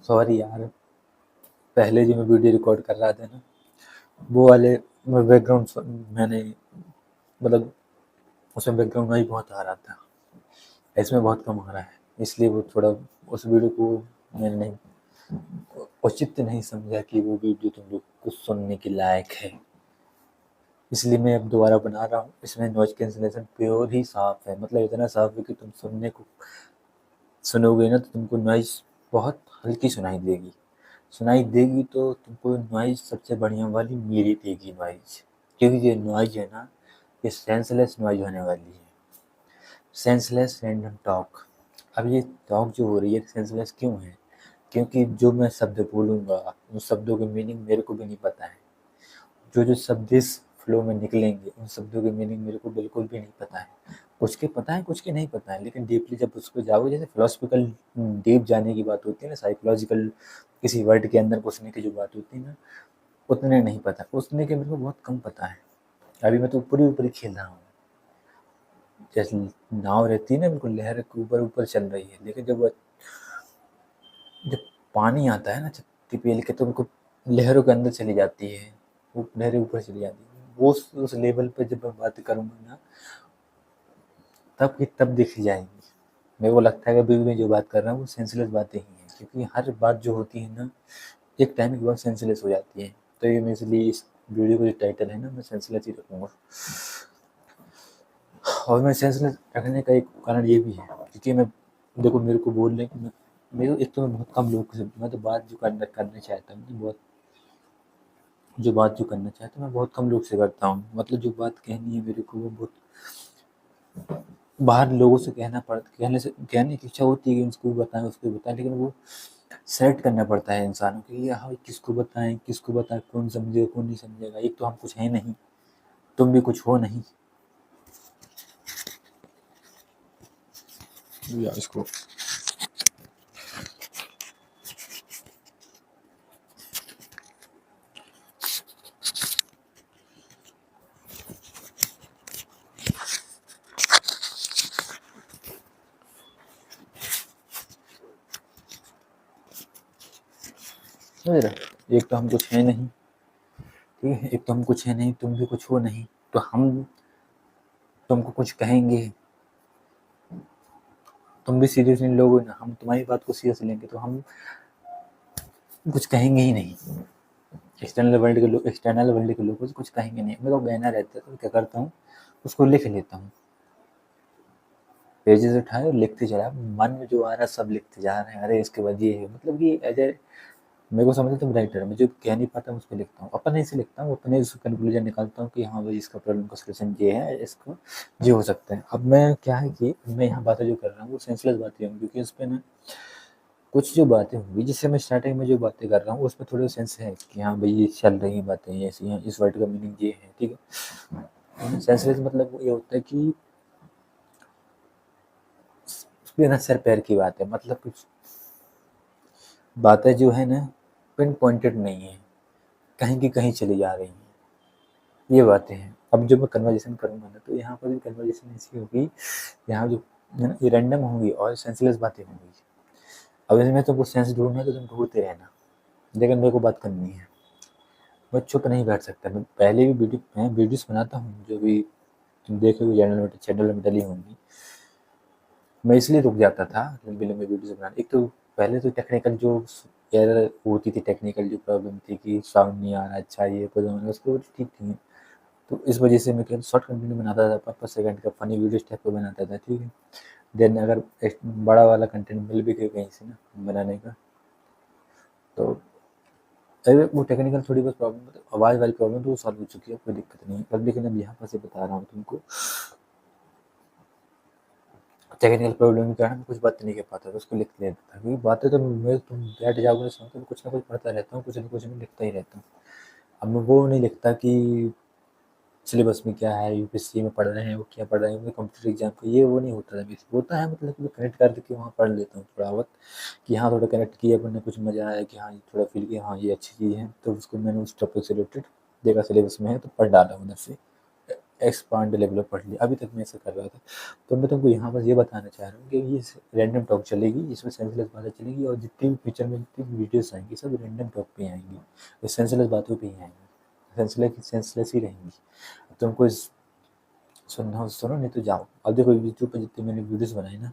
Sorry यार, पहले जो मैं वीडियो रिकॉर्ड कर रहा था ना, वो वाले बैकग्राउंड मैंने मतलब उसमें बैकग्राउंड नॉइज़ बहुत आ रहा था, इसमें बहुत कम आ रहा है, इसलिए वो थोड़ा उस वीडियो को मैंने नहीं औचित्य नहीं समझा कि वो वीडियो तुम लोग को सुनने के लायक है, इसलिए मैं अब दोबारा बना रहा हूँ। इसमें नॉइज़ कैंसलेशन प्योर ही साफ है, मतलब इतना साफ है कि तुम सुनोगे ना तो तुमको नॉइज़ बहुत हल्की सुनाई देगी तो तुमको नॉइज़ सबसे बढ़िया वाली मेरी देगी नॉइज़, क्योंकि ये नॉइज़ है ना, ये सेंसलेस नॉइज़ होने वाली है, सेंसलेस रैंडम टॉक। अब ये टॉक जो हो रही है सेंसलेस क्यों है? क्योंकि जो मैं शब्द बोलूँगा उन शब्दों के मीनिंग मेरे को भी नहीं पता है, जो शब्द इस फ्लो में निकलेंगे उन शब्दों के मीनिंग मेरे को बिल्कुल भी नहीं पता है, कुछ के पता है कुछ के नहीं पता है, लेकिन डीपली जब उस पर जाओगे, जैसे फिलोसफिकल डीप जाने की बात होती है ना, साइकोलॉजिकल किसी वर्ड के अंदर घुसने की जो बात होती है ना, उतने नहीं पता, उतने के मेरे को बहुत कम पता है। अभी मैं तो ऊपरी ऊपरी खेल रहा हूँ, जैसे नाव रहती है ना बिल्कुल लहर के ऊपर ऊपर चल रही है, लेकिन जब पानी आता है ना छत्ती पेल के तो उनको लहरों के अंदर चली जाती है, वो लहरें ऊपर चली जाती है, वो उस लेवल पे जब मैं बात करूँगा ना तब की तब देखी जाएगी। मेरे को लगता है कि अभी मैं जो बात कर रहा हूँ वो सेंसलेस बातें ही हैं, क्योंकि हर बात जो होती है ना एक टाइम के बाद सेंसलेस हो जाती है, तो ये मैं इसलिए इस वीडियो का जो टाइटल है ना मैं सेंसलेस ही रखूँगा। और मैं सेंसलेस रखने का एक कारण ये भी है क्योंकि मैं देखो मेरे को बोलने की मेरे को एक तो मैं बहुत कम लोग से मैं तो बात जो करना चाहता हूँ तो बहुत जो बात जो करना चाहता हूँ मैं बहुत कम लोग से करता हूँ, मतलब जो बात कहनी है मेरे को वो बहुत बाहर लोगों से कहने की इच्छा होती है कि उसको बताएं, लेकिन वो सेलेक्ट करना पड़ता है इंसानों को कि हाँ किसको बताएं, कौन समझेगा कौन नहीं समझेगा। एक तो हम कुछ है नहीं, तुम भी कुछ हो नहीं या इसको समझ रहे, एक तो हम कुछ है नहीं, ठीक है, एक तो हम कुछ है नहीं, तुम भी कुछ हो नहीं, तो हम तुमको कुछ कहेंगे, तुम भी सीरियस नहीं लोगे ना, हम तुम्हारी बात को सीरियस लेंगे तो हम कुछ कहेंगे ही नहीं। एक्सटर्नल वर्ल्ड के लोग कुछ कहेंगे नहीं, मेरे को कहना रहता है तो क्या करता हूँ उसको लिख लेता हूँ, पेजेस उठाए और लिखते चला, मन में जो आ रहा है सब लिखते जा रहे हैं, अरे इसके बाद ये है, मतलब कि एज ए मेरे को समझो तुम राइटर, मैं जो कह नहीं पाता हूँ उसको लिखता हूँ, अपने से लिखता हूँ, अपने से कंक्लूजन निकालता हूँ कि हाँ भाई इसका प्रॉब्लम का सोल्यूशन ये है, इसको ये हो सकता है। अब मैं क्या है कि मैं यहाँ बातें जो कर रहा हूँ वो सेंसलेस बातें होंगी, क्योंकि उस पर ना कुछ जो बातें होंगी जिससे मैं स्टार्टिंग में जो बातें कर रहा हूँ उसमें थोड़ा सेंस है कि हाँ भाई ये चल रही बातें ऐसी हैं, इस वर्ड का मीनिंग ये है, ठीक है। सेंसलेस मतलब ये होता है कि बिना सर पैर की बात है, मतलब कुछ बातें जो है ना पिन पॉइंटेड नहीं है, कहीं की कहीं चली जा रही हैं, ये बातें हैं। अब जब मैं कन्वर्जेशन करूँगा ना तो यहाँ पर भी कन्वर्जेशन ऐसी होगी, यहाँ जो है ना ये रैंडम होंगी और सेंसलेस बातें होंगी। अब इसमें तुमको सेंस ढूंढना है तो तुम ढूंढते रहना, लेकिन मेरे को बात करनी है, मैं चुप नहीं बैठ सकता। मैं पहले भी वीडियोस बनाता हूँ जो भी तुम देखोगे चैनल में डली होंगी, मैं इसलिए रुक जाता था लंबी लंबी वीडियोस बनाने। एक तो पहले तो टेक्निकल जो एरर होती थी, टेक्निकल जो प्रॉब्लम थी कि साउंड नहीं आ रहा अच्छा, ये कुछ उसको ठीक थी, तो इस वजह से मैं क्या शॉर्ट कंटेंट बनाता था, 5-5 सेकंड का फनी वीडियोस टाइप का बनाता था, ठीक है। देन अगर एक बड़ा वाला कंटेंट मिल भी गया कहीं से ना बनाने का, तो अरे वो टेक्निकल थोड़ी बहुत प्रॉब्लम, मतलब आवाज़ वाली प्रॉब्लम तो वो सॉल्व हो चुकी है, कोई दिक्कत नहीं है। पर लेकिन अब यहाँ पर से बता रहा हूँ तुमको, टेक्निकल प्रॉब्लम के कारण मैं कुछ बात नहीं कर पाता था, उसको लिख लेता था, क्योंकि बातें तो मैं तुम बैठ जाओगे सुनो तो कुछ ना कुछ पढ़ता रहता हूँ, कुछ ना कुछ मैं लिखता ही रहता हूँ। अब मैं वो नहीं लिखता कि सिलेबस में क्या है, यूपीएससी में पढ़ रहे हैं वो क्या पढ़ रहे हैं, वो कॉम्पिटिटिव एग्जाम का, ये वो नहीं होता था बेसिक होता है, मतलब कि कनेक्ट करके वहाँ पढ़ लेता हूँ थोड़ा बहुत, कि हाँ थोड़ा कनेक्ट किया अपन ने, कुछ मज़ा आया कि हाँ ये थोड़ा फील किया हाँ ये अच्छी चीज़ है, तो उसको मैंने उस टॉपिक से रिलेटेड देखा सिलेबस में है तो पढ़ डाला उधर से, एक्सपांड लेवल पढ़ लिया, अभी तक मैं ऐसा कर रहा था। तो मैं तुमको यहाँ पर ये बताना चाह रहा हूँ कि ये रैंडम टॉक चलेगी, इसमें सेंसलेस बातें चलेगी, और जितनी भी फ्यूचर में जितनी भी वीडियोस आएंगी सब रैंडम टॉक पे आएंगी, ये सेंसलेस बातों पे ही आएंगी, सेंसलेस ही रहेंगी। तुमको सुनना हो सुनो, नहीं तो जाओ। अब देखो यूट्यूब पर जितने मैंने वीडियोस बनाई ना,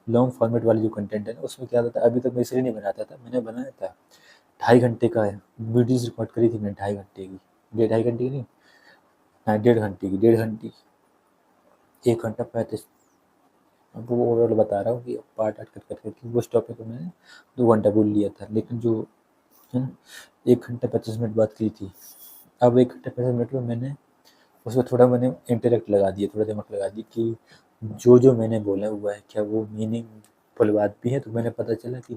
लॉन्ग फॉर्मेट वाली जो कंटेंट है ना, उसमें क्या होता था, अभी तक मैं इसलिए नहीं बनाता था, मैंने बनाया था 2.5 घंटे का वीडियोस रिकॉर्ड करी थी मैंने, 2.5 घंटे की, 2.5 घंटे की नहीं, हाँ 1.5 घंटे की, 1.5 घंटे, 1 घंटा 35। अब वो ओवरऑल बता रहा हूँ कि पार्ट पार्ट कट कर करके उस टॉपिक को मैंने 2 घंटा बोल लिया था, लेकिन जो है ना 1 घंटा 25 मिनट बात की थी। अब 1 घंटा 25 मिनट में मैंने उसमें थोड़ा मैंने इंटरेक्ट लगा दिया, थोड़ा दिमाग लगा दिया कि जो मैंने बोला हुआ है क्या वो मीनिंगफुल बात भी है। तो मैंने पता चला कि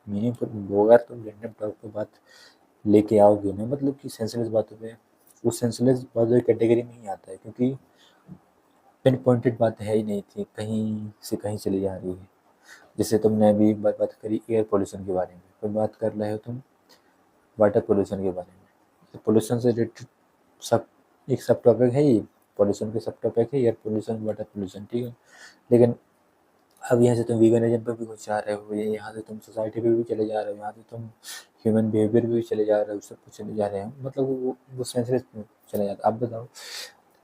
मीनिंगफुल होगा तो रैंडम टॉक पे बात लेके आओगे ना, मतलब कि सेंसलेस बातों पे, वो सेंसलेस बातों की कैटेगरी में ही आता है, क्योंकि पिन पॉइंटेड बात है ही नहीं थी, कहीं से कहीं चली जा रही है। जैसे तुमने अभी बात करी एयर पोल्यूशन के बारे में, फिर बात कर रहे हो तुम वाटर पोल्यूशन के बारे में। तो पोल्यूशन से रिलेटेड सब एक सब टॉपिक है ये, पोल्यूशन के सब टॉपिक है एयर पोल्यूशन वाटर पोल्यूशन, ठीक है। लेकिन अब यहाँ से तुम वीगनिज्म पर भी कुछ जा रहे हो, यहाँ से तुम सोसाइटी पे भी चले जा रहे हो, यहाँ से तुम ह्यूमन बिहेवियर भी चले जा रहे हो, सब कुछ चले जा रहे हो, मतलब वो सेंसलेस चले जाता। अब बताओ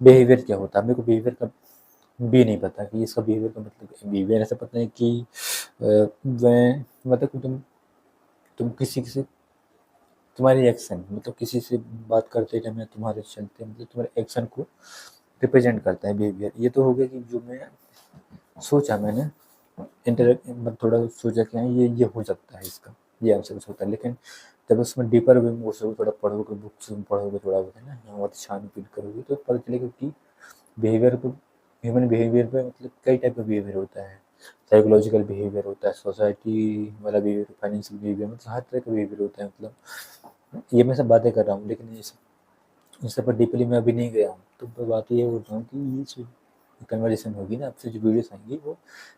बिहेवियर क्या होता है, मेरे को बिहेवियर का भी नहीं पता कि इसका बिहेवियर का मतलब, बिहेवियर ऐसा पता है कि वह मतलब कि तुम किसी से तुम्हारी एक्शन, मतलब किसी से बात करते टाइम या तुम्हारे चलते, मतलब तुम्हारे एक्शन को रिप्रेजेंट करता है बिहेवियर। ये तो हो गया कि जो मैं सोचा, मैंने इंटरेक्ट मतलब थोड़ा सोचा कि हाँ ये हो सकता है, इसका ये आंसर हो सकता है। लेकिन जब उसमें डीपर वे में उसको थोड़ा पढ़ोगे, बुक्स में पढ़ोगे, थोड़ा बहुत है ना, बहुत छानबीन करोगे, तो पता चलेगा कि बिहेवियर को, ह्यूमन बिहेवियर पे मतलब कई टाइप का बिहेवियर होता है। साइकोलॉजिकल बिहेवियर होता है, सोसाइटी वाला बिहेवियर, फाइनेंशियल बिहेवियर, मतलब हर तरह का बिहेवियर होता है। मतलब ये मैं सब बातें कर रहा हूँ, लेकिन ये सब इन सब पर डीपली मैं अभी नहीं गया हूँ। तो मैं बात ये बोल रहा हूँ कि ये जो कन्वर्जेशन होगी ना, आपसे जो वीडियोस आएंगी वो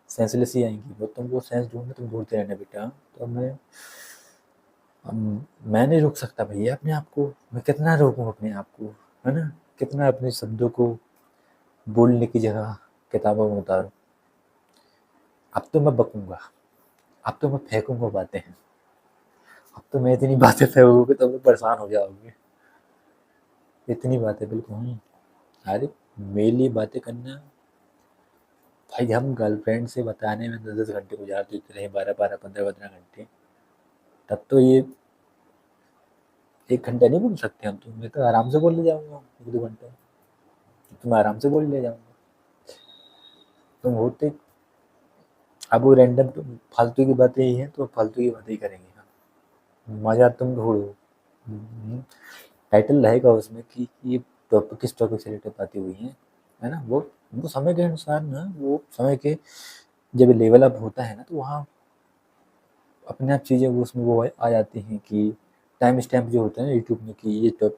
सेंसलेस ही आएंगी, वो तुमको सेंस ढूंढना, तुम ढूंढते रहना बेटा। तो मैं नहीं रोक सकता भैया अपने आप को, मैं कितना रोकूं अपने आप को, है ना, कितना अपने शब्दों को बोलने की जगह किताबों में उतारूं। अब तो मैं बकूंगा, अब तो मैं फेंकूंगा बातें, अब तो मैं इतनी बातें फेंकूंगा तो मैं परेशान हो जाओगे, इतनी बातें बिल्कुल। अरे मेरे लिए बातें करना भाई, हम गर्लफ्रेंड से बताने में 10-10 घंटे गुजार देते रहे, 12-12, 15-15 घंटे, तब तो ये 1 घंटा नहीं बोल सकते हम, तो मैं तो आराम से बोल ले जाऊंगा 1-2 घंटा, तो मैं आराम से बोल ले जाऊंगा। तुम होते, अब वो रैंडम फालतू की बातें ही हैं तो फालतू की बातें ही करेंगे हम, मजा तुम ढूंढो। टाइटल रहेगा उसमें कि ये टॉपिक किस टॉपिक से रिलेटेड बातें हुई हैं, है ना। वो समय के अनुसार ना, वो समय के जब लेवल अप होता है ना, तो वहाँ अपने आप चीज़ें वो उसमें वो आ जाती हैं कि टाइम स्टैम्प जो होता है ना यूट्यूब में, कि ये टॉप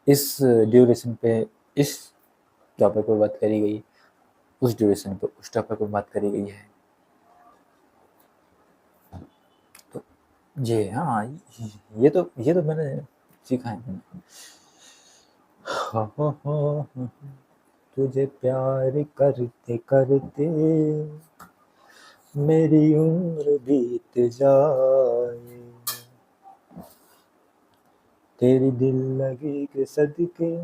इस ड्यूरेशन पे इस टॉपिक पर बात करी गई, उस ड्यूरेशन पे उस टॉपिक पर बात करी गई है। तो ये हाँ, ये तो मैंने सीखा है मैंने। तुझे प्यार करते करते मेरी उम्र बीत जाए, तेरी दिल लगी के सदके,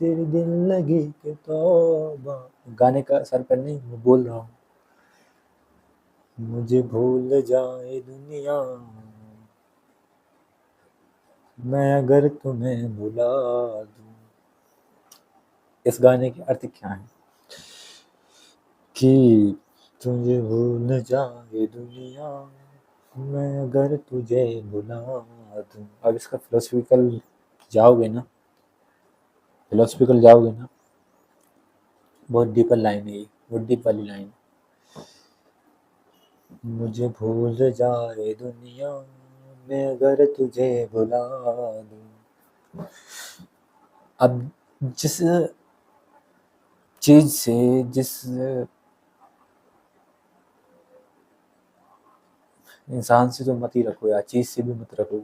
तेरी दिल लगी के तौबा। गाने का सर पर नहीं, मैं बोल रहा हूँ। मुझे भूल जाए दुनिया, मैं अगर तुम्हें भुला दूं। इस गाने के अर्थ क्या है कि तुझे भूल जाए दुनिया, मैं अगर तुझे भुला दूं। अब इसका फिलोसफिकल जाओगे ना, बहुत डीपर लाइन है ये, बहुत डीप वाली लाइन। मुझे भूल जाए दुनिया, मैं अगर तुझे भुला दूं। अब जिस चीज से, जिस इंसान से तो मत ही रखो, या चीज से भी मत रखो,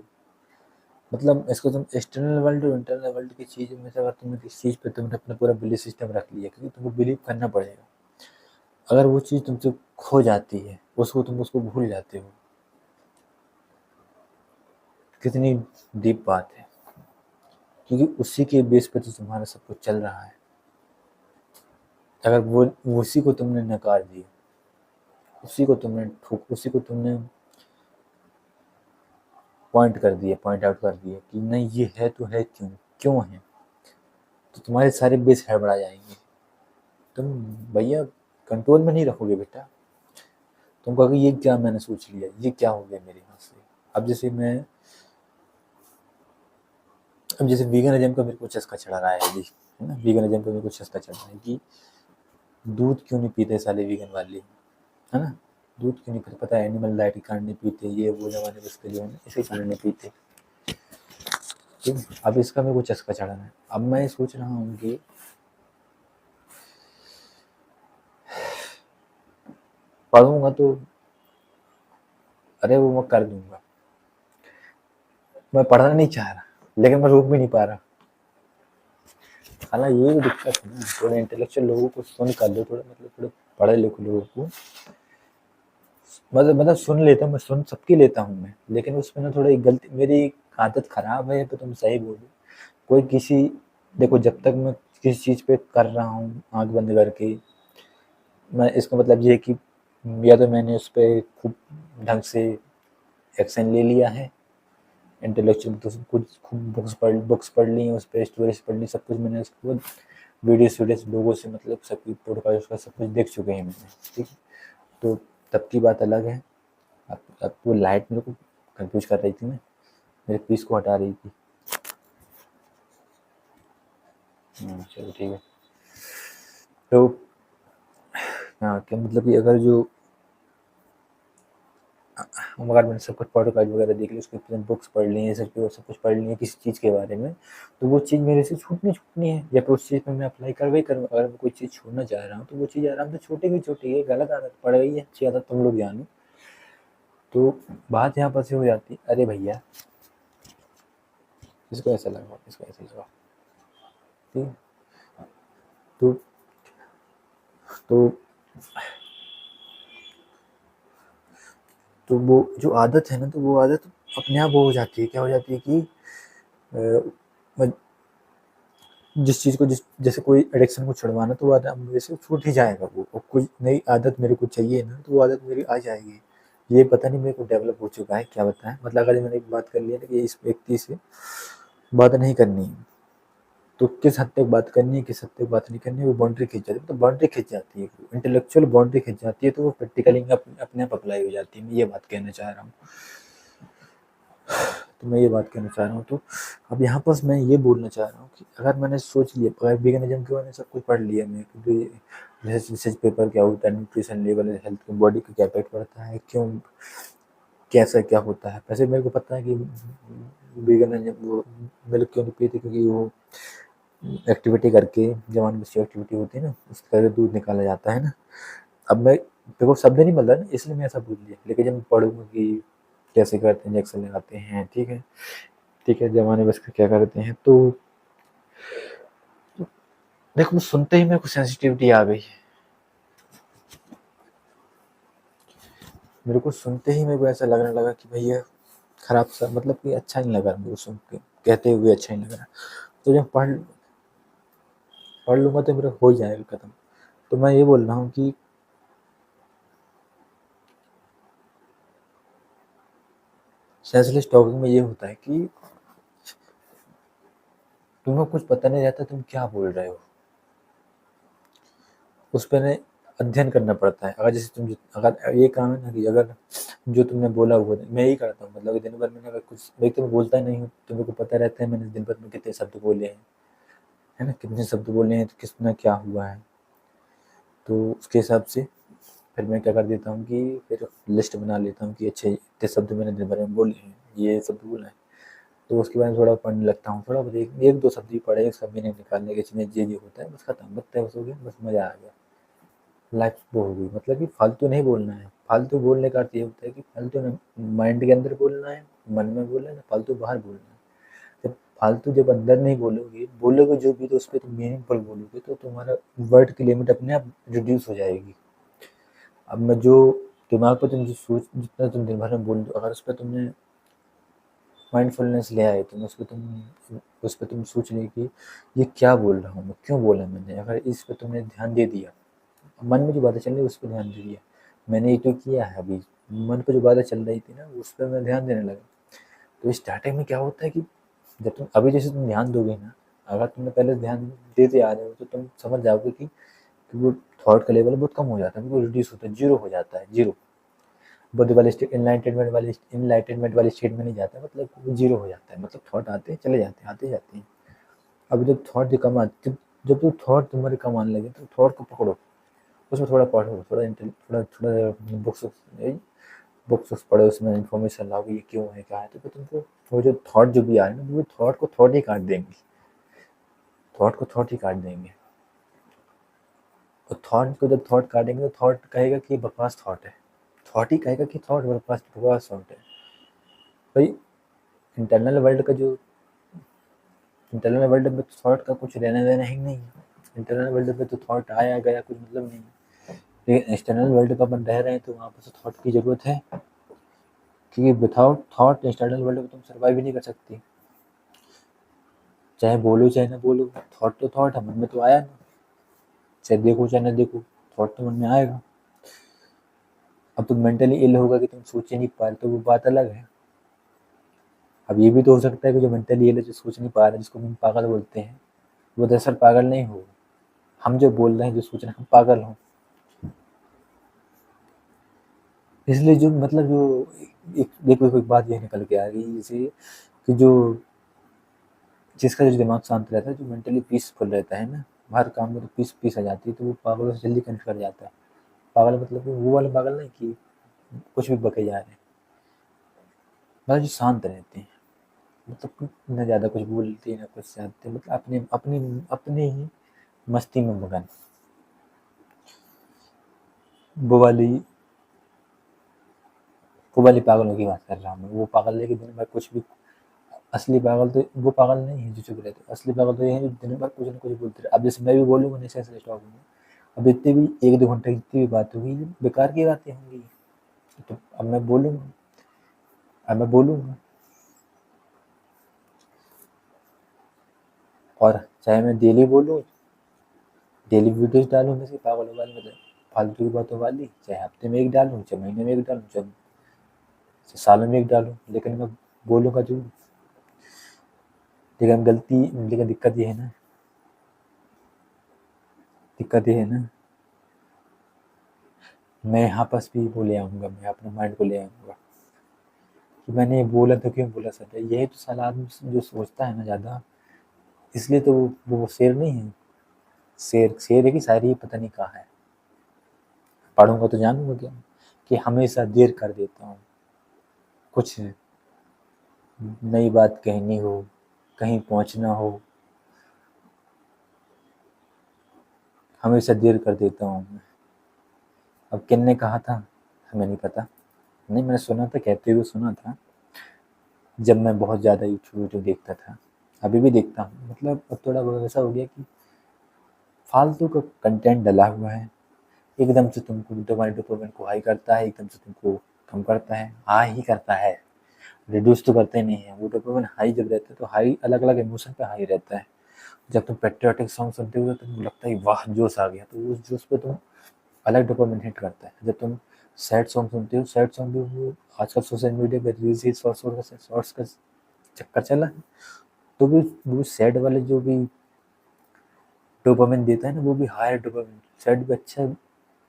मतलब इसको तुम एक्सटर्नल वर्ल्ड और इंटरनल वर्ल्ड की चीज़ में से अगर तुमने किसी चीज़ पे तुमने अपना पूरा बिलीफ सिस्टम रख लिया, क्योंकि तुमको बिलीव करना पड़ेगा। अगर वो चीज़ तुमसे खो जाती है, तुम उसको भूल जाते हो, कितनी डीप बात है, क्योंकि उसी के बेस पे तो तुम्हारा सब कुछ चल रहा है। अगर वो उसी को तुमने नकार दिया, उसी को तुमने पॉइंट आउट कर दिया कि नहीं ये है तो है, क्यों है, तो तुम्हारे सारे बेस हड़बड़ा जाएंगे। तुम भैया कंट्रोल में नहीं रखोगे बेटा। तुम कहोगे ये क्या मैंने सोच लिया, ये क्या हो गया मेरे यहाँ से। अब जैसे मैं अब जैसे वीगनिज्म का मेरे को चस्का चढ़ा रहा है अभी, है ना, वीगनिज्म का मेरे को चस्का चढ़ रहा है कि दूध क्यों नहीं पीते साले वीगन वाले, है ना, दूध क्यों नहीं पीते, पता है एनिमल डाइट के कारण नहीं पीते, ये वो जमाने में उसके जो है ना इसी कारण नहीं पीते। ठीक है, अब इसका मेरे को चस्का चढ़ा है। अब मैं सोच रहा हूँ कि पढ़ूंगा तो, अरे वो मैं कर दूंगा, मैं पढ़ना नहीं चाह रहा लेकिन मैं रोक भी नहीं पा रहा। हालांकि ये भी दिक्कत है ना, थोड़े इंटेलेक्चुअल लोगों को सुन कर लो, थोड़ा मतलब थोड़े पढ़े लिखे लोगों को, मतलब सुन लेता हूँ मैं, सुन सबकी लेता हूँ मैं, लेकिन उसमें ना थोड़ी गलती, मेरी आदत खराब है तो तुम सही बोलो। कोई किसी देखो, जब तक मैं किसी चीज़ पे कर रहा हूँ आँख बंद करके, मैं इसका मतलब ये है कि या तो मैंने उस पे खूब ढंग से एक्शन ले लिया है, इंटेलेक्चुअल तो सब कुछ खूब बुक्स पढ़ ली हैं, उस पे स्टोरीज पढ़ ली, सब कुछ मैंने उसके बाद वीडियोस लोगों से मतलब सब पॉडकास्ट का सब कुछ देख चुके हैं मैंने। ठीक है, तो तब की बात अलग है। अब वो लाइट मेरे को कंफ्यूज कर रही थी ना, मेरे पीस को हटा रही थी। चलो ठीक है। तो हाँ, क्या मतलब कि अगर मैंने सब कुछ पॉडकास्ट वगैरह देख ली, उसके बाद बुक्स पढ़ ली हैं, सब कुछ पढ़ ली है किसी चीज़ के बारे में, तो वो चीज़ मेरे से छूटनी है, या फिर उस चीज़ में मैं अप्लाई कर वही करूँगा। अगर मैं कोई चीज़ छोड़ना चाह रहा हूँ तो वो चीज़ आराम से छूटेगी है, गलत आदत पड़ गई है, अच्छी आदत तुम लोग जानो। तो बात यहाँ पर से हो जाती है, अरे भैया इसको ऐसा लगाओ, इसको ऐसा लगाओ, ठीक है। तो तो तो वो जो आदत है ना, तो वो आदत अपने आप वो हो जाती है, क्या हो जाती है कि मैं जिस चीज़ को जैसे कोई एडिक्शन को छुड़वाना, तो वो आदत मेरे से छूट ही जाएगा वो, और कोई नई आदत मेरे को चाहिए ना, तो वो आदत मेरी आ जाएगी। ये पता नहीं मेरे को डेवलप हो चुका है, क्या बताएं, मतलब अगर मैंने एक बात कर लिया ना कि इस व्यक्ति से बात नहीं करनी है, तो किस हद तक बात करनी है, किस हद तक बात नहीं करनी है, वो बाउंड्री खिंच जाती है। तो बाउंड्री खिंच जाती है, इंटेलेक्चुअल बाउंड्री खिंच जाती है, तो वो प्रैक्टिकली अपने आप अप्लाई हो जाती है। मैं ये बात कहना चाह रहा हूँ। तो मैं ये बात कहना चाह रहा हूँ। तो अब यहाँ पर मैं ये बोलना चाह रहा हूँ कि अगर मैंने सोच लिया, अगर वेगनिज्म के बारे में सब कुछ पढ़ लिया मैं, क्योंकि रिसर्च पेपर क्या होता है, न्यूट्रिशन लेवल, हेल्थ बॉडी का क्या इफेक्ट पड़ता है, क्यों कैसा क्या होता है। वैसे मेरे को पता है कि वेगनिज्म वो मिल्क क्यों नहीं पीते, क्योंकि वो एक्टिविटी करके, जवान बच्ची एक्टिविटी होती है ना, उसके करके दूध निकाला जाता है ना। अब मैं देखो शब्द नहीं मिल रहा ना, इसलिए मैं ऐसा बोल दिया, लेकिन जब मैं पढ़ूंगा कि कैसे करते हैं, इंजेक्शन लगाते हैं, ठीक है, ठीक है, जमाने बस का क्या करते हैं, तो देखो सुनते ही मेरे को सेंसिटिविटी आ गई। मेरे को सुनते ही मेरे को ऐसा लगने लगा कि भैया खराब सा, मतलब कि अच्छा नहीं लगा मेरे को सुन के, कहते हुए अच्छा नहीं लग रहा। तो जब पढ़ लूंगा तो मेरा हो ही जाएगा खत्म। तो मैं ये बोल रहा हूँ कि सेंसलेस टॉकिंग में ये होता है कि तुम्हें कुछ पता नहीं रहता तुम क्या बोल रहे हो, उस पर अध्ययन करना पड़ता है। अगर जैसे अगर ये काम है ना कि अगर जो तुमने बोला हुआ, मैं यही करता हूँ, मतलब दिन भर मैंने अगर कुछ, मैं तो बोलता नहीं हूँ, तो मेरे को पता रहता है मैंने दिन भर में कितने शब्द बोले हैं, है ना, कितने शब्द बोले हैं, तो कितना क्या हुआ है। तो उसके हिसाब से फिर मैं क्या कर देता हूँ कि फिर लिस्ट बना लेता हूँ कि अच्छे इतने शब्द मैंने दिन भर में बोले हैं, ये शब्द बोला है। तो उसके बाद थोड़ा पढ़ने लगता हूँ, थोड़ा बहुत एक दो शब्द ही पढ़े, एक सब मीनिंग निकालने के, इसमें ये होता है, बस खत्म, बस हो गया, बस मज़ा आ गया, लाइफ वो हो गई। मतलब कि फालतू नहीं बोलना है। फालतू बोलने का अर्थ ये होता है कि फालतू ना माइंड के अंदर बोलना है, मन में बोलना है, ना फालतू बाहर बोलना है। फालतू जब अंदर नहीं बोलोगे जो भी, तो उस पे तुम मीनिंगफुल बोलोगे, तो तुम्हारा वर्ड की लिमिट अपने आप रिड्यूस हो जाएगी। अब मैं जो दिमाग पे तुम जो सोच, जितना तुम दिन भर में बोल दो, अगर उस पे तुमने माइंडफुलनेस ले आए, तुम उस पे तुम सोच रहे कि ये क्या बोल रहा हूँ मैं, क्यों बोला मैंने, अगर इस पे तुमने ध्यान दे दिया, मन में जो बातें चल रही उस पे ध्यान दे दिया, मैंने ये तो किया है अभी, मन पे जो बातें चल रही थी ना उस पर मैं ध्यान देने लगा। तो स्टार्टिंग में क्या होता है कि जब तुम अभी जैसे तुम ध्यान दोगे ना, अगर तुमने पहले ध्यान देते आ रहे हो तो तुम समझ जाओगे कि वो थॉट का लेवल बहुत कम हो जाता है, वो रिड्यूस होता है, जीरो हो जाता है, जीरो। बुद्ध वाले स्टेट, इनलाइटनमेंट वाले स्टेट में नहीं जाता, मतलब वो जीरो हो जाता है, मतलब थॉट आते हैं चले जाते हैं, आते जाते हैं। अब जब थॉट जो कम आते, जब तो थॉट तुम्हारे कम आने लगे तो थॉट को पकड़ो, उसमें थोड़ा पढ़ो, थोड़ा बुक्स पढ़ो, उसमें इन्फॉर्मेशन लाओ कि ये क्यों है, क्या है, तो फिर तुमको वो जो थॉट जो भी आ रहे हैं ना, वो थॉट को थॉट ही काट देंगे, थॉट को थॉट ही काट देंगे। और थॉट को जब थॉट काटेंगे तो थॉट कहेगा कि बकवास थॉट है, थॉट ही कहेगा कि थॉट बकवास बकवास थॉट है। भाई इंटरनल वर्ल्ड का जो इंटरनल वर्ल्ड में थॉट का कुछ लेना देना ही नहीं है, इंटरनल वर्ल्ड में तो थॉट आया गया कुछ मतलब नहीं है, लेकिन एक्सटर्नल वर्ल्ड पर अपन रह रहे हैं तो वहाँ पर तो थॉट की ज़रूरत है, क्योंकि विदाउट थॉट एक्सटर्नल वर्ल्ड में तुम सर्वाइव ही नहीं कर सकती, चाहे बोलो चाहे ना बोलो, थॉट तो थॉट है, मन में तो आया ना, चाहे देखो चाहे ना देखो, थॉट तो मन में आएगा। अब तुम मेंटली इल होगा कि तुम सोच ही नहीं पा रहे तो वो बात अलग है। अब ये भी तो हो सकता है कि जो मेंटली इल है, जो सोच नहीं पा रहा है, जिसको हम पागल बोलते हैं, वो दरअसल पागल नहीं हो, हम जो बोल रहे हैं, जो सोच रहे हैं, हम पागल हों। इसलिए जो मतलब जो एक देखो एक बात ये निकल के आ रही है जैसे कि जो जिसका जो दिमाग शांत रहता है, जो मेंटली पीसफुल रहता है ना, हर काम में तो पीस आ जाती है, तो वो पागलों से जल्दी कनेक्ट कर जाता है। पागल मतलब कि वो वाले पागल नहीं कि कुछ भी बके जा रहे हैं, मतलब जो शांत रहते हैं, मतलब न ज़्यादा कुछ बोलते ना कुछ चाहते, मतलब अपने अपने अपने ही मस्ती में मगन। वो वाली वो वाली पागलों की बात कर रहा हूँ मैं, वो पागल है कि दिन भर कुछ भी, असली पागल तो वो पागल नहीं है जो चुप रहते, असली पागल तो ये है जो दिन भर कुछ ना कुछ बोलते रहे। अब जैसे मैं भी बोलूँगा नहीं से स्टॉप होंगे, अब इतनी भी 1-2 घंटे जितनी भी बात होगी बेकार की बातें होंगी, तो अब मैं बोलूँगा और चाहे मैं डेली बोलूँ, डेली वीडियोज़ डालूँ मैं से पागलों वाली, मतलब फालतू की बातों वाली, चाहे हफ्ते में 1 डालूँ, चाहे महीने में 1 डालूँ, चाहे सालों में 1 डालूँ, लेकिन मैं बोलूँगा ज़रूर। लेकिन दिक्कत ये है ना, मैं यहाँ पास भी वो ले आऊँगा, मैं अपने माइंड को ले आऊँगा कि मैंने ये बोला तो क्यों बोला सच है, यही तो साला आदमी जो सोचता है ना ज़्यादा, इसलिए तो वो शेर नहीं है, शेर है कि शायरी पता नहीं कहाँ है, पढ़ूँगा तो जानूँगा क्या, कि हमेशा देर कर देता हूँ, कुछ नई बात कहनी हो, कहीं पहुँचना हो, हमेशा देर कर देता हूँ मैं। अब किसने कहा था हमें नहीं पता, नहीं मैंने सुना था, कहते हुए सुना था, जब मैं बहुत ज़्यादा यूट्यूब वीडियो देखता था, अभी भी देखता हूँ, मतलब अब थोड़ा वैसा हो गया कि फालतू का कंटेंट डला हुआ है, एकदम से तुमको तुम्हारे डोपामिन को हाई करता है, एकदम से तुमको कम करता है, हाई ही करता है, रिड्यूस तो करते नहीं है। वो डोपामिन हाई जब रहता है तो हाई अलग अलग इमोशन पे हाई रहता है, जब तुम पेट्रियाटिक सॉन्ग सुनते हो तो तुमको लगता है वाह जोश आ गया, तो उस जोश पे तुम अलग डोपामिन हिट करता है। जब तुम सैड सॉन्ग सुनते हो, सैड सॉन्ग भी वो आजकल सोशल मीडिया पे रील्स ही शॉर्ट्स का चक्कर चला है, तो भी वो सैड वाले जो भी डोपामिन देता है ना, वो भी हायर डोपामिन, सैड भी अच्छा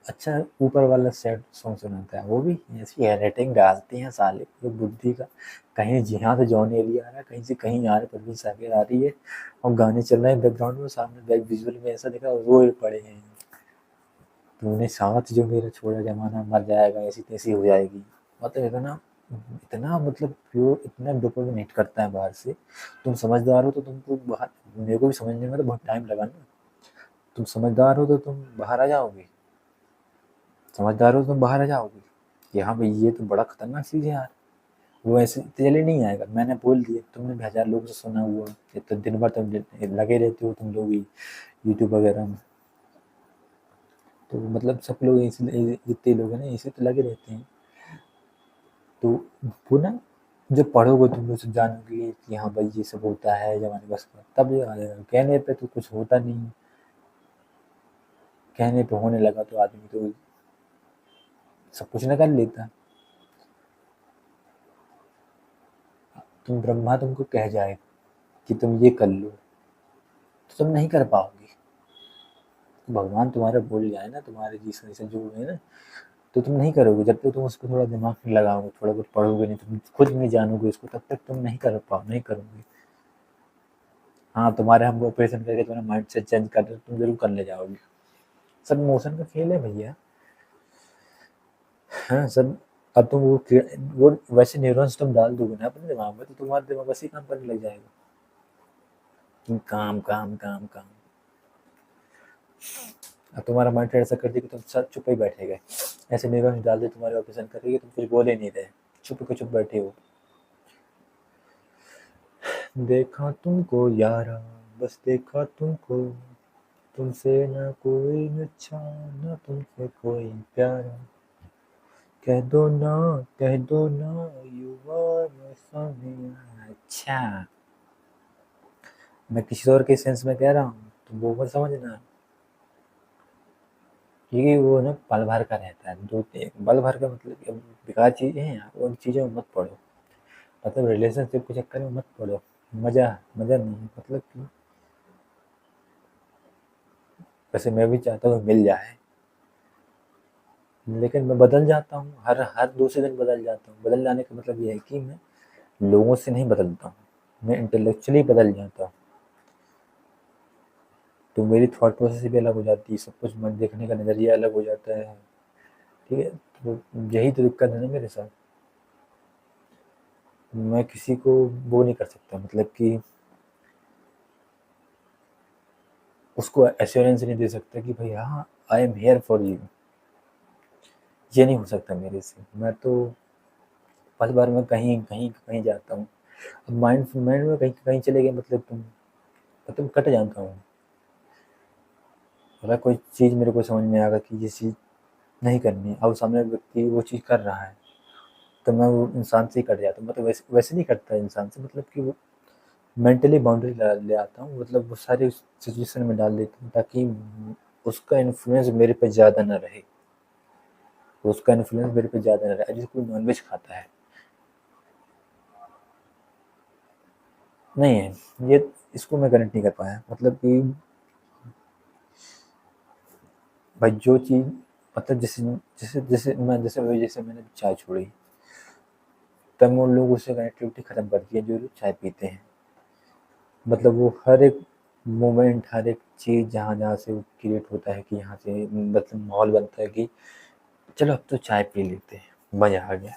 अच्छा ऊपर वाला सैड सॉन्ग सुनाता है, वो भी ऐसी रेटिंग डालते हैं साले जो बुद्धि का, कहीं यहाँ से जॉन एलिया आ रहा है, कहीं से कहीं आ रहा है, परवीन साबिर आ रही है, और गाने चल रहे हैं बैकग्राउंड में, सामने बैक विजुअल में ऐसा दिखा रोए पड़े हैं, तूने साथ जो मेरा छोड़ा जमाना मर जाएगा, ऐसी तैसी हो जाएगी, मतलब इतना इतना मतलब प्योर, इतना डोपामिन हिट करता है बाहर से। तुम समझदार हो तो तुमको बाहर, मेरे को भी समझने में तो बहुत टाइम लगा ना, तुम समझदार हो तो तुम बाहर आ जाओगे, समझदार हो तो तुम बाहर आ जाओगे कि हाँ भाई ये तो बड़ा खतरनाक चीज़ है यार, वो ऐसे जल्दी नहीं आएगा। मैंने बोल दिया, तुमने भी 1000 लोगों से सुना हुआ, ये तो दिन भर तुम लगे रहते हो तुम लोग भी यूट्यूब वगैरह में। तो मतलब सब लोग जितने लोग हैं ना इसी तो लगे रहते हैं। तो वो ना जब पढ़ोगे तुम लोग जानोगे कि हाँ भाई ये सब होता है जमाने बस का, तब ये आ जाएगा। कहने पे तो कुछ होता नहीं है, कहने पे होने लगा तो आदमी तो सब कुछ न कर लेता। तुम ब्रह्मा तुमको कह जाए कि तुम ये कर लो तो तुम नहीं कर पाओगे। तो भगवान तुम्हारा बोल जाए ना, तुम्हारे जिससे से जो है ना, तो तुम नहीं करोगे। जब तक तुम उसको थोड़ा दिमाग में लगाओगे, थोड़ा कुछ पढ़ोगे नहीं, तुम खुद नहीं जानोगे उसको, तब तक तुम नहीं करोगे। हाँ, तुम्हारे हम ऑपरेशन करके तुम्हारा माइंड सेट चेंज कर दे, तुम जरूर कर ले जाओगे। सब इमोशन का खेल है भैया। हाँ सब। अब तुम वो वैसे न्यूरॉन्स तुम डाल दोगे ना अपने दिमाग में, तो तुम्हारा दिमाग वैसे ही काम करने लग जाएगा। काम काम काम काम। अब तुम्हारा माइंड ऐसा कर दिया कि तुम सब चुप ही बैठे गए। ऐसे न्यूरॉन्स डाल दे तुम्हारे ऑपरेशन करेगी, तुम कुछ बोले नहीं रहे, चुप के चुप बैठे हो। देखा तुमको यारा, बस देखा तुमको, तुमसे ना कोई अच्छा, ना तुमसे कोई प्यारा, कह दो ना यू आर माय सोनिया। अच्छा, मैं किसी और के सेंस में कह रहा हूँ तो वो मत समझना, क्योंकि वो ना पल भर का रहता है। दो पल भर का मतलब कि बेकार चीज़ें हैं यार, उन चीज़ों में मत पड़ो। मतलब रिलेशनशिप के चक्कर में मत पड़ो। मज़ा मज़ा नहीं है। मतलब कि वैसे मैं भी चाहता हूँ मिल जाए, लेकिन मैं बदल जाता हूँ, हर हर दूसरे दिन बदल जाता हूँ। बदल जाने का मतलब ये है कि मैं लोगों से नहीं बदलता हूँ, मैं इंटेलेक्चुअली बदल जाता हूँ। तो मेरी थॉट प्रोसेस भी अलग हो जाती है, सब कुछ मन देखने का नज़रिया अलग हो जाता है। ठीक है, तो यही तो दिक्कत है ना मेरे साथ। मैं किसी को वो नहीं कर सकता, मतलब कि उसको एश्योरेंस नहीं दे सकता कि भाई हाँ I am here for you. ये नहीं हो सकता मेरे से। मैं तो पल भर में कहीं कहीं कहीं जाता हूँ। अब माइंड माइंड में कहीं कहीं चले गए, मतलब कट जाता हूँ। अगर कोई चीज़ मेरे को समझ में आ गया कि ये चीज़ नहीं करनी है, अब सामने व्यक्ति वो चीज़ कर रहा है, तो मैं वो इंसान से ही कट जाता हूँ। मतलब वैसे वैसे नहीं कटता इंसान से, मतलब कि वो मेंटली बाउंड्री ले आता हूँ। मतलब वो सारे सिचुएशन में डाल देता हूँ ताकि उसका इन्फ्लुएंस मेरे पे ज़्यादा ना रहे। उसका इन्फ्लुएंस मेरे पे ज़्यादा ना रहे। जैसे कोई नॉनवेज खाता है, नहीं है ये, इसको मैं कनेक्ट नहीं कर पाया। मतलब कि भाई जो चीज़, मतलब जैसे जैसे जैसे मैंने चाय छोड़ी, तब वो लोग उससे कनेक्टिविटी ख़त्म कर दी है जो लोग चाय पीते हैं। मतलब वो हर एक मोमेंट, हर एक चीज़ जहाँ-जहाँ से वो क्रिएट होता है कि यहाँ से मतलब माहौल बनता है कि चलो अब तो चाय पी लेते हैं, मज़ा आ गया।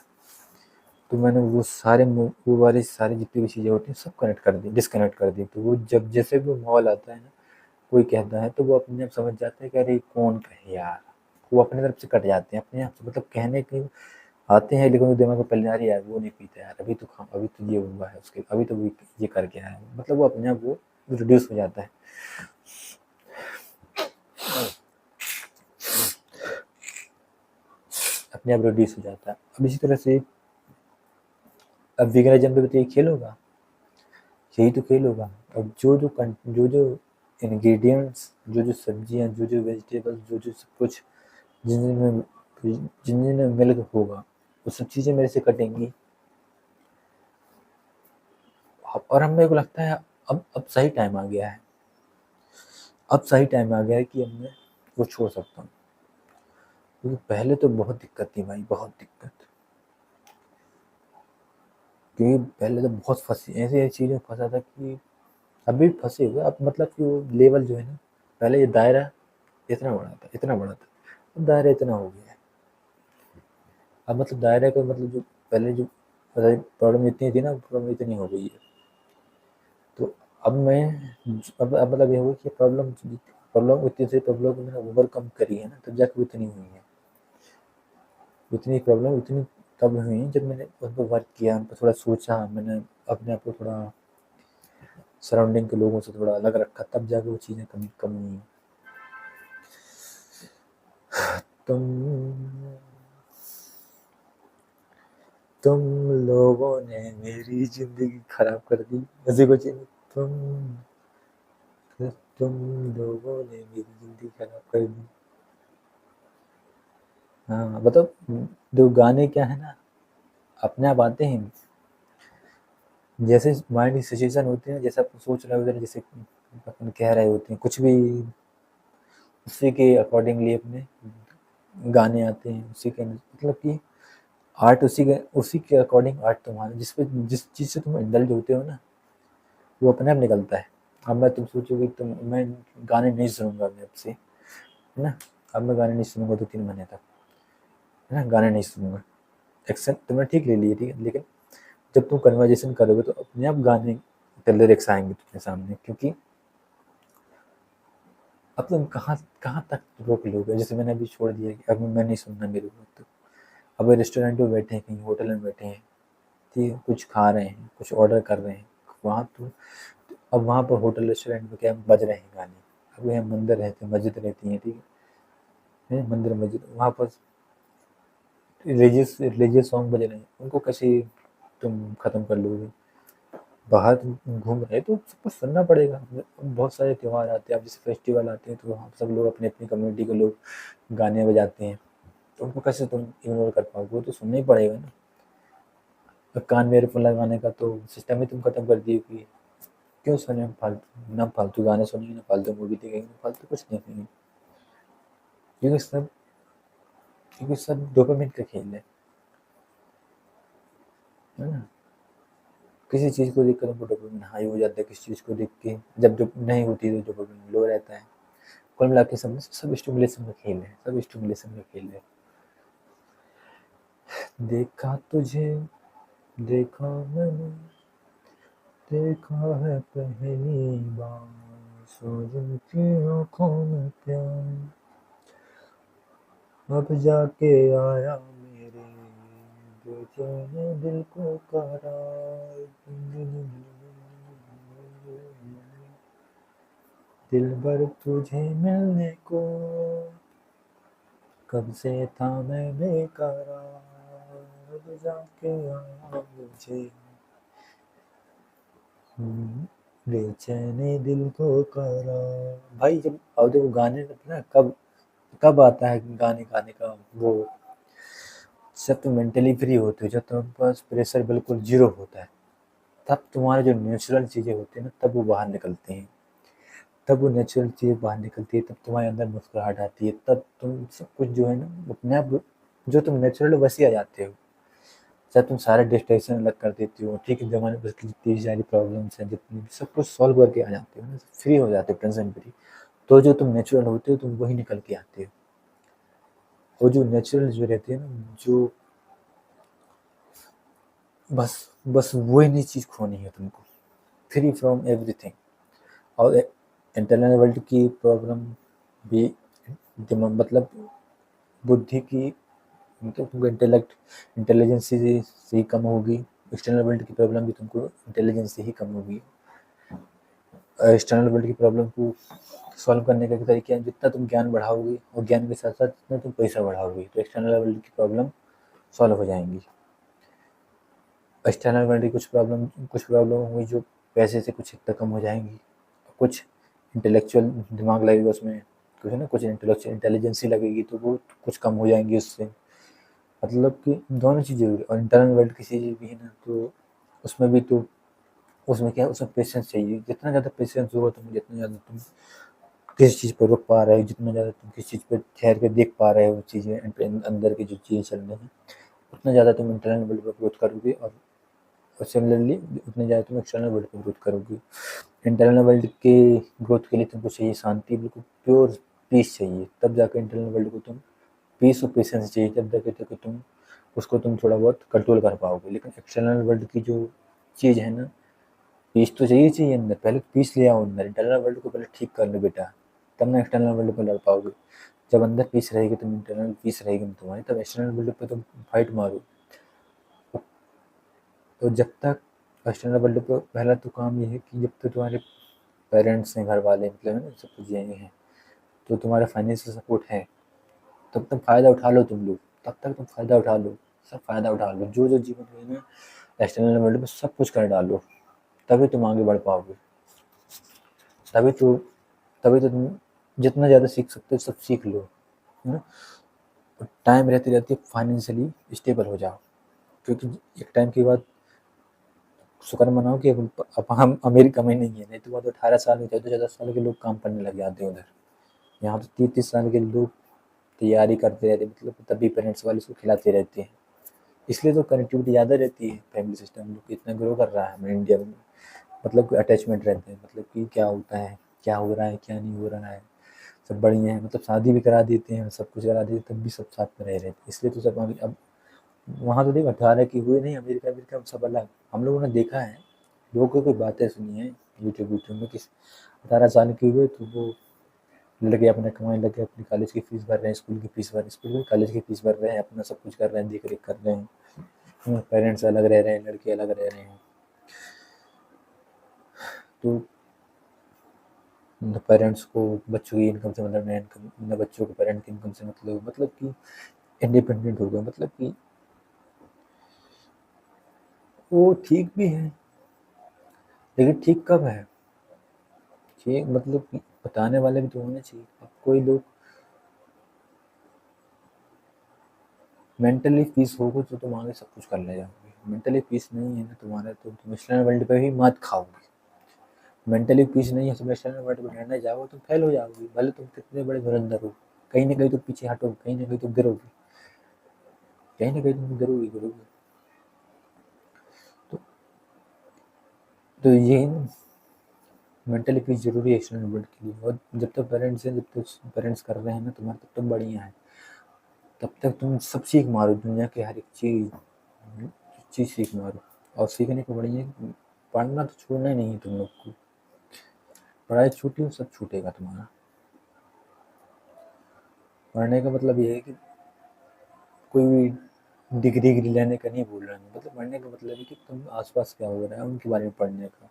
तो मैंने वो वाली सारी जितनी भी चीज़ें होती हैं सब कनेक्ट कर दी, डिस्कनेक्ट कर दी। तो वो जब जैसे भी माहौल आता है ना, कोई कहता है तो वो अपने आप समझ जाते हैं कि अरे कौन कहे यार। वो अपनी तरफ से कट जाते हैं अपने आप से। मतलब कहने के आते हैं, लेकिन वो दिमाग में पहले अरे यार वो नहीं पीता यार, अभी तो ये हुआ है उसके, अभी तो वो ये करके आया है। मतलब वो अपने आप वो रिड्यूस हो जाता है। अपने आप रिड्यूस हो जाता है। अब इसी तरह से अब वेगनिज़्म पे भी तो यही खेल होगा, यही तो खेल होगा। अब जो इंग्रेडिएंट्स, जो सब्जियाँ, जो वेजिटेबल्स, जो सब कुछ जिनमें जिनमें मिल्क होगा, वो सब चीज़ें मेरे से कटेंगी। और अब मेरे को लगता है अब सही टाइम आ गया है। अब सही टाइम आ गया है कि अब मैं वो छोड़ सकता हूँ। क्योंकि पहले तो बहुत दिक्कत थी भाई, बहुत दिक्कत। क्योंकि पहले तो बहुत फँसी ऐसी-ऐसी चीज़ों में फँसा था कि अभी भी फँसे हुए। अब मतलब कि वो लेवल जो है ना, पहले ये दायरा इतना बड़ा था, इतना बड़ा था, अब दायरा इतना हो गया है। अब मतलब दायरे का मतलब जो पहले जो प्रॉब्लम इतनी थी ना, प्रॉब्लम इतनी हो गई है। तो अब मैं अब मतलब ये होगा कि प्रॉब्लम इतनी सी प्रॉब्लम को मैंने ओवरकम करी है ना, तब जाके वो इतनी हुई है। इतनी प्रॉब्लम इतनी तब हुई जब मैंने उन पर वर्क किया, उन पर थोड़ा सोचा, मैंने अपने आप को थोड़ा सराउंडिंग के लोगों से थोड़ा अलग रखा, तब जाके वो चीज़ें कम कम हुई। तुम तुम लोगों ने मेरी ज़िंदगी खराब कर दी, ऐसी कुछ तुम लोगों ने मेरी ज़िंदगी खराब कर दी। हाँ, मतलब जो गाने क्या है ना, अपने आप आते हैं। जैसे माइंड की सिचुएशन होती है, जैसे अपन सोच रहे होते हैं, जैसे अपन कह रहे होते हैं कुछ भी, उसी के अकॉर्डिंगली अपने गाने आते हैं, उसी के मतलब कि आर्ट उसी के अकॉर्डिंग आर्ट तुम्हारा, जिस चीज़ से तुम इंडल्ज होते हो ना, वो अपने आप निकलता है। अब मैं तुम सोचोगे मैं गाने नहीं सुनूंगा मैं अब से, है ना, अब मैं गाने नहीं सुनूंगा 2-3 महीने तक, है ना, गाने नहीं सुनूंगा, एक्शन तुमने ठीक ले लिए, ठीक है, लेकिन जब तुम कन्वर्जेशन करोगे तो अपने आप गाने के लिरिक्स आएंगे तुम्हारे सामने, क्योंकि अब तुम कहाँ कहाँ तक रोक लोगे। जैसे मैंने अभी छोड़ दिया कि अब मैं नहीं सुनना मेरे को, तो अब रेस्टोरेंट में बैठे हैं, कहीं होटल में बैठे हैं, ठीक है, कुछ खा रहे हैं, कुछ ऑर्डर कर रहे हैं, वहाँ तो अब वहाँ पर होटल रेस्टोरेंट में क्या बज रहे हैं गाने। अब यहाँ मंदिर रहते हैं, मस्जिद रहती है, ठीक है, मंदिर मस्जिद, वहाँ पर रिलीजियस सॉन्ग बज रहे हैं, उनको कैसे तुम ख़त्म कर लोगे। बाहर तुम घूम रहे तो सबको सुनना पड़ेगा। बहुत सारे त्यौहार आते हैं, अब जैसे फेस्टिवल आते हैं, तो वहाँ सब लोग अपनी अपनी कम्युनिटी के लोग गाने बजाते हैं, तो उनको कैसे तुम इग्नोर कर पाओगे, वो तो सुनना ही पड़ेगा ना। अब कान में ईयरफोन लगाने का तो सिस्टम ही तुम खत्म कर दिए कि क्यों सुने फालतू, ना फालतू गाने सुनेंगे, ना फालतू मूवी देखेंगे, ना फालतू कुछ देखेंगे, क्योंकि सब डोपामिन का खेल है ना। किसी चीज़ को देख कर तुमको डोपामिन हाई हो जाता है, किसी चीज़ को देख के जब नहीं होती है तो डोपामिन लो रहता है। कुल मिला के सब स्टिमुलेशन का खेल है, सब स्टिमुलेशन का खेल है। देखा तुझे, देखा मैंने, देखा है पहली बार, सूरज की आँखों में प्यार, अब जाके आया मेरे बेचैन दिल को करार। दिलबर तुझे मिलने को कब से था मैं बेकरार, अब जाके आया मुझे बेचैनी दिल को करार। भाई जब अब देखो गाने का ना कब कब आता है गाने गाने का वो, जब तुम मेंटली फ्री होते हो, जब तुम्हारे पास प्रेशर बिल्कुल जीरो होता है, तब तुम्हारे जो नेचुरल चीज़ें होती हैं ना, तब वो बाहर निकलती हैं। तब वो नेचुरल चीज़ बाहर निकलती है, तब तुम्हारे अंदर मुस्कुराहट आती है, तब तुम सब कुछ जो है ना अपने आप जो तुम नेचुरल वैसे आ जाते हो। जब तुम सारे डिस्ट्रैक्शन अलग कर देते हो, ठीक है, ज़माने पर जितनी सारी प्रॉब्लम्स हैं, जितनी सब कुछ सॉल्व करके आ जाते हो ना, फ्री हो जाते हो, टेंशन फ्री। तो जो तुम नेचुरल होते हो तुम वही निकल के आते हो। और जो नेचुरल जो रहती है ना, जो बस बस वही नहीं चीज़ खोनी है तुमको, फ्री फ्रॉम एवरीथिंग। और इंटरनल वर्ल्ड की प्रॉब्लम भी दिमाग मतलब बुद्धि की, मतलब तुमको इंटेलिजेंस से ही कम होगी। एक्सटर्नल वर्ल्ड की प्रॉब्लम भी तुमको इंटेलिजेंस से ही कम होगी। एक्सटर्नल वर्ल्ड की प्रॉब्लम को सॉल्व करने का तरीका है, जितना तुम ज्ञान बढ़ाओगे और ज्ञान के साथ साथ जितना तुम पैसा बढ़ाओगे तो एक्सटर्नल वर्ल्ड की प्रॉब्लम सॉल्व हो जाएंगी। एक्सटर्नल वर्ल्ड की कुछ प्रॉब्लम होंगी जो पैसे से कुछ हद तक कम हो जाएंगी, कुछ इंटेलेक्चुअल दिमाग लगेगा उसमें, कुछ है ना, कुछ इंटेलेक्चुअल इंटेलिजेंसी लगेगी तो वो कुछ कम हो जाएंगी उससे। मतलब कि दोनों चीज़ ज़रूरी है। और इंटरनल वर्ल्ड की चीज़ें भी है ना, तो उसमें भी तो उसमें क्या है, उसमें पेशेंस चाहिए। जितना ज़्यादा पेशेंस होगा तुम, जितना ज़्यादा तुम किसी चीज़ पर रुक पा रहे हो, जितना ज़्यादा तुम किसी चीज़ पर ठहर के देख पा रहे हो चीज़ें, अंदर की जो चीज़ें चल रही हैं, उतना ज़्यादा तुम इंटरनल वर्ल्ड पर ग्रोथ करोगे, और सिमिलरली उतने ज़्यादा तुम एक्सटर्नल वर्ल्ड पर ग्रोथ करोगे। इंटरनल वर्ल्ड के ग्रोथ के लिए तुमको चाहिए शांति, बिल्कुल प्योर पीस चाहिए, तब जाकर इंटरनल वर्ल्ड को तुम पीस और पेशेंस चाहिए, तब जाके तक तुम उसको तुम थोड़ा बहुत कंट्रोल कर पाओगे। लेकिन एक्सटर्नल वर्ल्ड की जो चीज़ है ना, पीस तो चाहिए अंदर, पहले तो पीस ले आओ अंदर, इंटरनल वर्ल्ड को पहले ठीक कर लो बेटा, तब ना एक्सटर्नल वर्ल्ड पर लड़ पाओगे। जब अंदर पीस रहेगी, तुम इंटरनल पीस रहेगी ना तुम्हारी, तब एक्सटर्नल वर्ल्ड पे तुम फाइट मारो। तो जब तक एक्सटर्नल वर्ल्ड पे पहला तो काम ये है कि जब तक तुम्हारे पेरेंट्स हैं, घर वाले मतलब है ना, सब कुछ ये हैं, तो तुम्हारा फाइनेंशियल सपोर्ट है, तब तक फ़ायदा उठा लो तुम लोग, तब तक तुम फ़ायदा उठा लो, सब फ़ायदा उठा लो, जो जीवन में ना एक्सटर्नल वर्ल्ड में सब कुछ कर डालो, तभी तुम आगे बढ़ पाओगे। तभी तो तुम जितना ज़्यादा सीख सकते हो सब सीख लो, है ना। टाइम रहते रहते फाइनेंशियली स्टेबल हो जाओ, क्योंकि एक टाइम के बाद शुक्र मनाओ कि अब हम अमेरिका में नहीं है, नहीं तो वहाँ तो 18 साल में 14-14 साल के लोग काम करने लग जाते हैं उधर। यहाँ तो 30-30 साल के लोग तैयारी करते रहते, मतलब तभी पेरेंट्स वाले उसको खिलाते रहते हैं। इसलिए तो कनेक्टिविटी ज़्यादा रहती है, फैमिली सिस्टम लोग इतना ग्रो कर रहा है हमारे इंडिया में, मतलब अटैचमेंट रहते हैं, मतलब कि क्या होता है, क्या हो रहा है, क्या नहीं हो रहा है, सब बढ़िया है, मतलब शादी भी करा देते हैं, सब कुछ करा देते हैं, तब भी सब साथ में रह रहे थे, इसलिए तो सब अब वहाँ तो देख 18 की हुए नहीं, अमेरिका अमेरिका सब अलग। हम लोगों ने देखा है, लोगों की बातें सुनी है यूट्यूब में, किस 18 साल की हुए तो वो लड़के अपने कमाने लगे, अपनी कॉलेज की फीस भर रहे हैं, स्कूल की फीस भर, स्कूल में कॉलेज की फीस भर रहे हैं, अपना सब कुछ कर रहे हैं, देख रेख कर रहे हैं, पेरेंट्स अलग रह रहे हैं, लड़के अलग रह रहे हैं। तो न पेरेंट्स को बच्चों की इनकम से मतलब, न बच्चों को पेरेंट की इनकम से मतलब कि इंडिपेंडेंट हो गए, मतलब कि वो ठीक भी है, लेकिन ठीक कब है, ठीक मतलब कि बताने वाले भी तो होने चाहिए। अब कोई लोग मेंटली पीस होगा तो तुम आगे सब कुछ कर ले जाओगे, मेंटली पीस नहीं है ना तुम्हारा तो तुम एक्सटर्नल वर्ल्ड पे ही मात खाओगे। मेंटली पीस नहीं है, तुम एक्सटर्नल वर्ल्ड पे रहने जाओगे तुम फेल हो जाओगे, भले तुम कितने बड़े धुरंधर हो, कहीं ना कहीं तो पीछे हटोगे, कहीं ना कहीं तो गिरोगे, कहीं ना कहीं तुम गिरोगे गिरोगे। तो, तो ये मेंटली पीस जरूरी है एक्सटर्नल वर्ल्ड के लिए, और जब तक पेरेंट्स हैं, जब तक पेरेंट्स कर रहे हैं ना तुम्हारा, तब तक बढ़िया है, तब तक तुम सब सीख मारो, दुनिया की हर एक चीज़ सीख मारो। और सीखने को बढ़िया पढ़ना तो छोड़ना ही नहीं है तुम लोग को, पढ़ाई छूटी हो सब छूटेगा तुम्हारा। पढ़ने का मतलब ये है कि कोई भी डिग्री लेने का नहीं बोल रहा है, मतलब पढ़ने का मतलब है कि तुम आसपास क्या हो रहा है उनके बारे में पढ़ने का,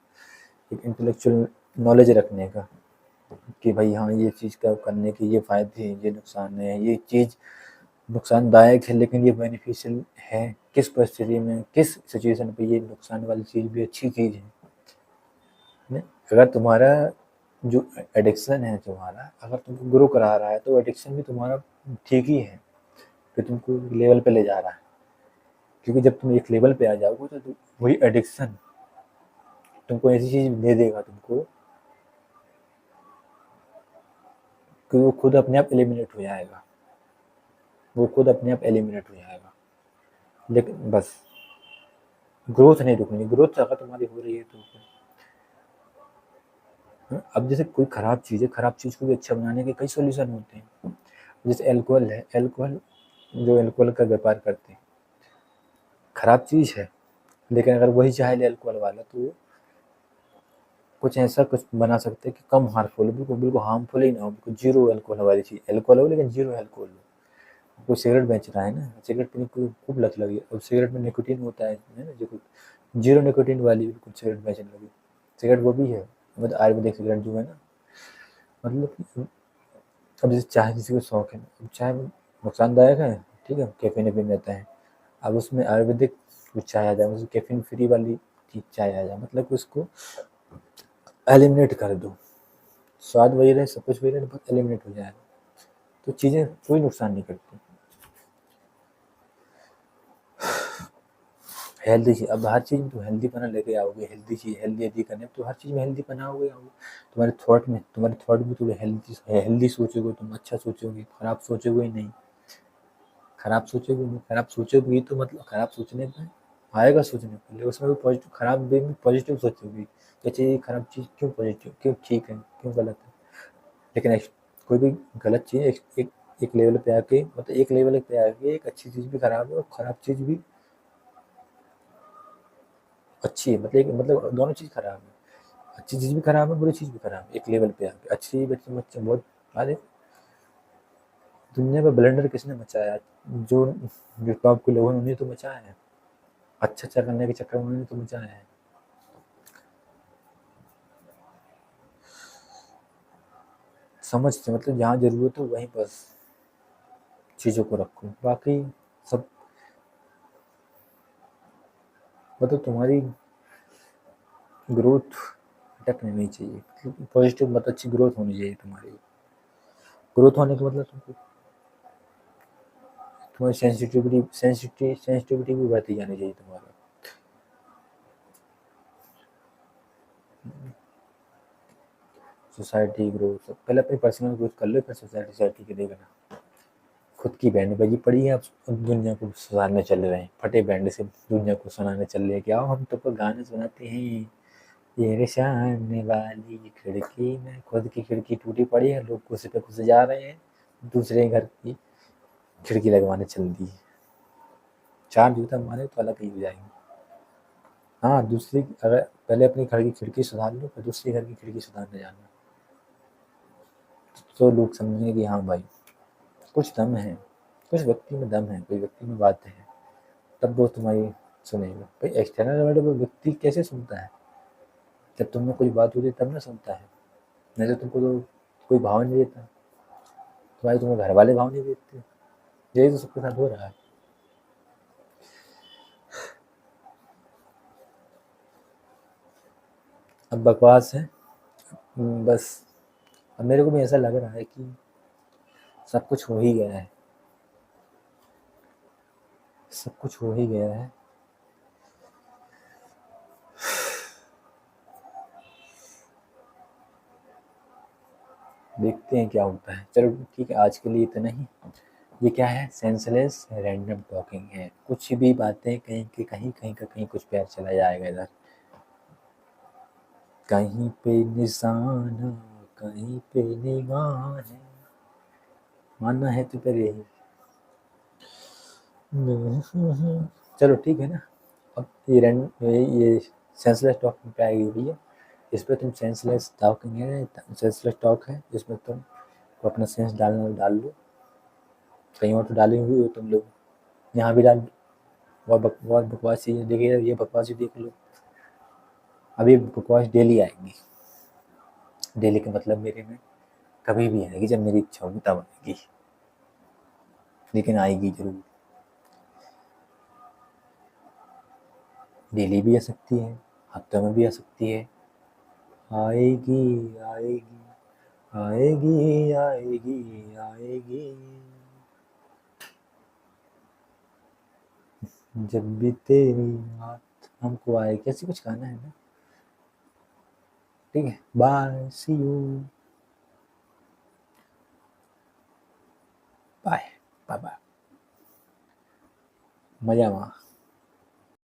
एक इंटेलेक्चुअल नॉलेज रखने का, कि भाई हाँ ये चीज़ का करने के ये फ़ायदे हैं, ये नुकसान है, ये चीज़ नुकसानदायक है लेकिन ये बेनिफिशियल है, किस परिस्थिति में किस सिचुएशन पे ये नुकसान वाली चीज़ भी अच्छी चीज़ है। अगर तुम्हारा जो एडिक्शन है तुम्हारा अगर तुमको ग्रो करा रहा है तो एडिक्शन भी तुम्हारा ठीक ही है, कि तुमको लेवल पे ले जा रहा है, क्योंकि जब तुम एक लेवल पे आ जाओगे तो वही एडिक्शन तुमको ऐसी चीज़ दे देगा तुमको कि वो खुद अपने आप एलिमिनेट हो जाएगा, वो खुद अपने आप एलिमिनेट हो जाएगा। लेकिन बस ग्रोथ नहीं रुकनी, ग्रोथ अगर तुम्हारी हो रही है तो अब जैसे कोई ख़राब चीज़ है, ख़राब चीज़ को भी अच्छा बनाने के कई सॉल्यूशन होते हैं। जैसे अल्कोहल है, अल्कोहल जो अल्कोहल का व्यापार करते हैं, ख़राब चीज़ है, लेकिन अगर वही चाहे ले अल्कोहल वाला तो कुछ ऐसा कुछ बना सकते हैं कि कम हार्मफुल हो, बिल्कुल बिल्कुल हार्मफुल ही ना हो, बिल्कुल जीरो अल्कोहल वाली चीज़, अल्कोहल हो लेकिन जीरो अल्कोहल हो। कोई सिगरेट बेच रहा है ना, सिगरेट पीने को खूब लत लगी है, अब सिगरेट में निकोटीन होता है ना, जो जीरो निकोटीन वाली बिल्कुल सिगरेट बेचने लगी, सिगरेट वो भी है, मतलब आयुर्वेदिक सिगरेट जो है ना, मतलब अब जैसे चाय किसी को शौक है, अब चाय नुकसानदायक है, ठीक है, कैफीन वेफीन रहता है, अब उसमें आयुर्वेदिक कुछ चाय आ जाए, उसमें कैफीन फ्री वाली चीज़ चाय आ जाए, मतलब कि उसको एलिमिनेट कर दो, स्वाद वही रहे, सब कुछ वही रहे, बस एलिमिनेट हो जाएगा, तो चीज़ें कोई नुकसान नहीं करती। हेल्दी चीज़, अब हर चीज़ में तुम हेल्दी पना लेके आओगे, हेल्दी चीज़ हेल्दी करने तो हर चीज़ में हेल्दी पना आओगे, तुम्हारे थॉट में थोड़ी हेल्दी सोचोगे, तुम अच्छा सोचोगे, खराब सोचोगे ही नहीं, खराब सोचोगे नहीं, खराब सोचोगे ही तो मतलब खराब सोचने पे आएगा, सोचने पहले उसमें भी पॉजिटिव, खराब वे में पॉजिटिव सोचोगे कि अच्छा ये खराब चीज़ क्यों पॉजिटिव, क्यों ठीक है, क्यों गलत है। लेकिन कोई भी गलत चीज़ एक लेवल पे आके, मतलब एक लेवल पे आके एक अच्छी चीज़ भी खराब है और खराब चीज़ भी अच्छी है, मतलब दोनों चीज़ खराब है, अच्छी चीज़ भी खराब है, बुरी चीज़ भी खराब है, एक लेवल पे आके अच्छी चीज़ बच्चे बच्चे बहुत। अरे दुनिया में ब्लेंडर किसने मचाया, जो जो टॉप के लोगों ने, उन्हें तो मचाया है, अच्छा करने के चक्कर में उन्होंने तो बचाया है। समझ से मतलब जहाँ ज़रूरत हो वहीं बस चीज़ों को रखो, बाकी सब मतलब तुम्हारी ग्रोथ अटकनी नहीं चाहिए, मतलब पॉजिटिव मतलब अच्छी ग्रोथ होनी चाहिए तुम्हारी। ग्रोथ होने का मतलब तुमको तुम्हारी सेंसिटिविटी भी बढ़ती जानी चाहिए तुम्हारा। सोसाइटी ग्रोथ पहले अपनी पर्सनल ग्रोथ कर लो, फिर सोसाइटी के देखना। खुद की बैंडबाजी पड़ी है, अब दुनिया को सुधारने चल रहे हैं, फटे बैंड से दुनिया को सुनाने चल रहे हैं कि आओ हम तो गाने सुनाते हैं, ये सामने वाली खिड़की में। खुद की खिड़की टूटी पड़ी है, लोग उसी पे घुस जा रहे हैं, दूसरे घर की खिड़की लगवाने चल दी है। चार जूता मारे तो अलग ही हो जाएंगे। हाँ, दूसरी अगर पहले अपनी घर की खिड़की सुधार लो, फिर दूसरी घर की खिड़की सुधारने जाना, तो लोग समझेंगे कि हाँ भाई कुछ दम है, कुछ व्यक्ति में दम है, कोई व्यक्ति में बात है, तब वो तुम्हारी सुनेगा। भाई एक्सटर्नल वर्ल्ड में व्यक्ति कैसे सुनता है, जब तुम में कोई बात होती है तब ना सुनता है, नहीं तो तुमको तो कोई भाव नहीं देता, तुम्हें घर वाले भाव नहीं देते। यही तो सबके साथ हो रहा है। अब बकवास है बस। अब मेरे को भी ऐसा लग रहा है कि सब कुछ हो ही गया है, सब कुछ हो ही गया है। देखते हैं क्या होता है। चलो ठीक है, आज के लिए इतना ही। ये क्या है, सेंसलेस रैंडम टॉकिंग है, कुछ भी बातें कहीं के कहीं, कहीं का कहीं कुछ पैर चला जाएगा इधर, कहीं पे निशाना, कहीं पे निगाह है, मानना है तो फिर यही। चलो ठीक है ना। अब ये सेंसलेस टॉकिंग पे आएगी भैया, इस पर तुम सेंसलेस टॉकिंग है, सेंसलेस टॉक है, इसमें तुम अपना सेंस डालना डाल लो, कहीं और तो डाले हुए हो तुम लोग, यहाँ भी डाल दो। और बहुत बकवास चीज़ें देखिए, ये बकवास ही देख लो। अब ये बकवास डेली आएंगी, डेली का मतलब मेरे में कभी भी आएगी, जब मेरी इच्छा होगी तब आएगी, लेकिन आएगी जरूर। डेली भी आ सकती है, हफ्ते में भी आ सकती है, आएगी आएगी आएगी आएगी आएगी, जब भी तेरी बात हमको आएगी, ऐसी कुछ गाना है ना। ठीक है, bye, see you, bye bye bye, मजा